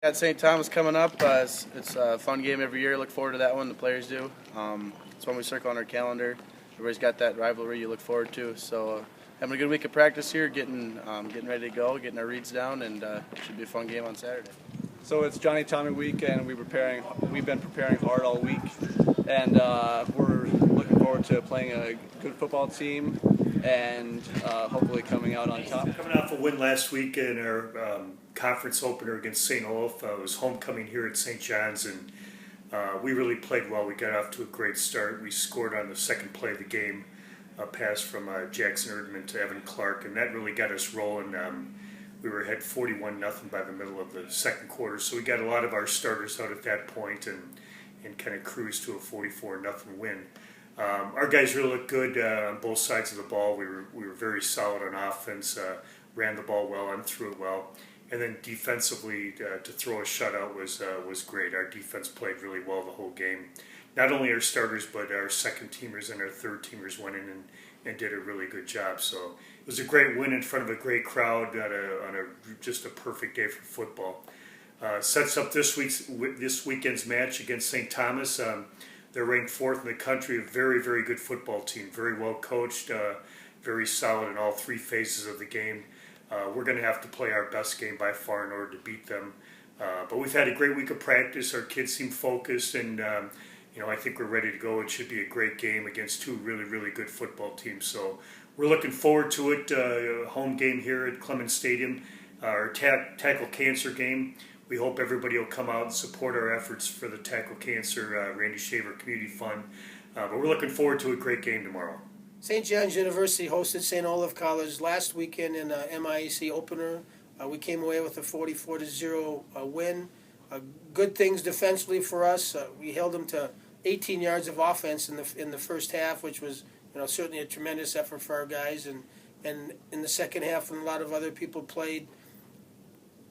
Got St. Thomas coming up. It's a fun game every year. Look forward to that one. The players do. It's one we circle on our calendar. Everybody's got that rivalry you look forward to. So having a good week of practice here, getting ready to go, getting our reads down, and it should be a fun game on Saturday. So it's Johnny Tommy week, and we've been preparing hard all week, and we're looking forward to playing a good football team and hopefully coming out on top. Coming off a win last week in our conference opener against St. Olaf. It was homecoming here at St. John's, and we really played well. We got off to a great start. We scored on the second play of the game, a pass from Jackson Erdman to Evan Clark, and that really got us rolling. We were ahead 41-0 by the middle of the second quarter, so we got a lot of our starters out at that point and kind of cruised to a 44-0 win. Our guys really looked good on both sides of the ball. We were very solid on offense, ran the ball well and threw it well. And then defensively, to throw a shutout was great. Our defense played really well the whole game. Not only our starters, but our second teamers and our third teamers went in and did a really good job. So it was a great win in front of a great crowd on just a perfect day for football. Sets up this weekend's match against St. Thomas. They're ranked 4th in the country. A very, very good football team. Very well coached. Very solid in all three phases of the game. We're going to have to play our best game by far in order to beat them. But we've had a great week of practice. Our kids seem focused, and I think we're ready to go. It should be a great game against two really, really good football teams. So we're looking forward to it. Home game here at Clemens Stadium, our tackle cancer game. We hope everybody will come out and support our efforts for the Tackle Cancer Randy Shaver Community Fund. But we're looking forward to a great game tomorrow. St. John's University hosted St. Olaf College last weekend in a MIAC opener. We came away with a 44-0 win. Good things defensively for us. We held them to 18 yards of offense in the first half, which was certainly a tremendous effort for our guys. And in the second half, when a lot of other people played,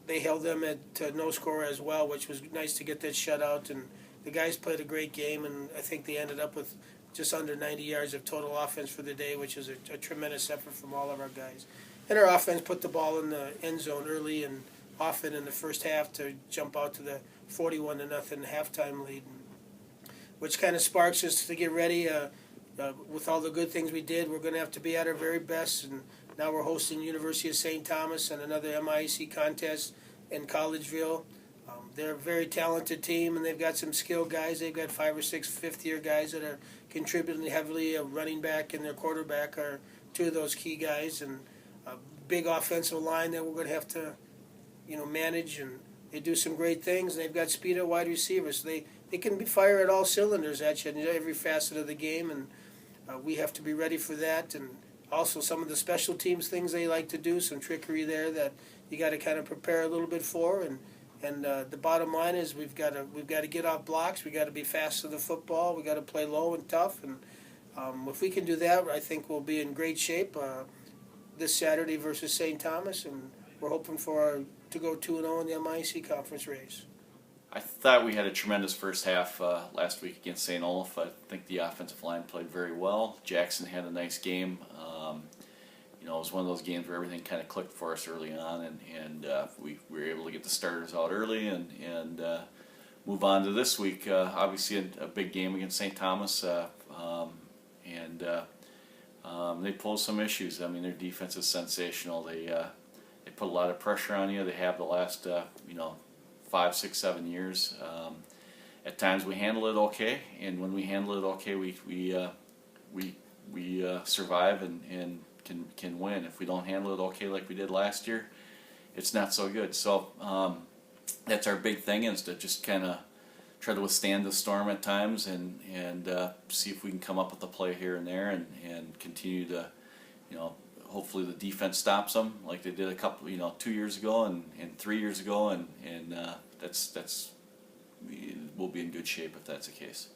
they held them to no score as well, which was nice to get that shutout. And the guys played a great game, and I think they ended up with just under 90 yards of total offense for the day, which is a tremendous effort from all of our guys. And our offense put the ball in the end zone early and often in the first half to jump out to the 41-0 halftime lead, which kind of sparks us to get ready. With all the good things we did, we're going to have to be at our very best. And now we're hosting University of St. Thomas and another MIAC contest in Collegeville. They're a very talented team, and they've got some skilled guys. They've got 5 or 6 fifth-year guys that are contributing heavily. A running back and their quarterback are two of those key guys, and a big offensive line that we're going to have to, manage. And they do some great things, and they've got speed at wide receivers. So they can fire at all cylinders at you in every facet of the game, and we have to be ready for that. And also some of the special teams things they like to do, some trickery there that you got to kind of prepare a little bit for. And the bottom line is we've got to get off blocks. We got to be fast to the football. We got to play low and tough. And if we can do that, I think we'll be in great shape this Saturday versus St. Thomas. And we're hoping to go 2-0 in the MIAC conference race. I thought we had a tremendous first half last week against St. Olaf. I think the offensive line played very well. Jackson had a nice game. It was one of those games where everything kind of clicked for us early on, and we were able to get the starters out early and move on to this week. Obviously, a big game against St. Thomas, and they posed some issues. I mean, their defense is sensational. They put a lot of pressure on you. They have the last 5, 6, 7 years. At times we handle it okay, and when we handle it okay, we survive and can win. If we don't handle it okay like we did last year, it's not so good. So that's our big thing, is to just kind of try to withstand the storm at times and see if we can come up with a play here and there and continue to, hopefully the defense stops them like they did a couple, 2 years ago and 3 years ago, and we'll be in good shape if that's the case.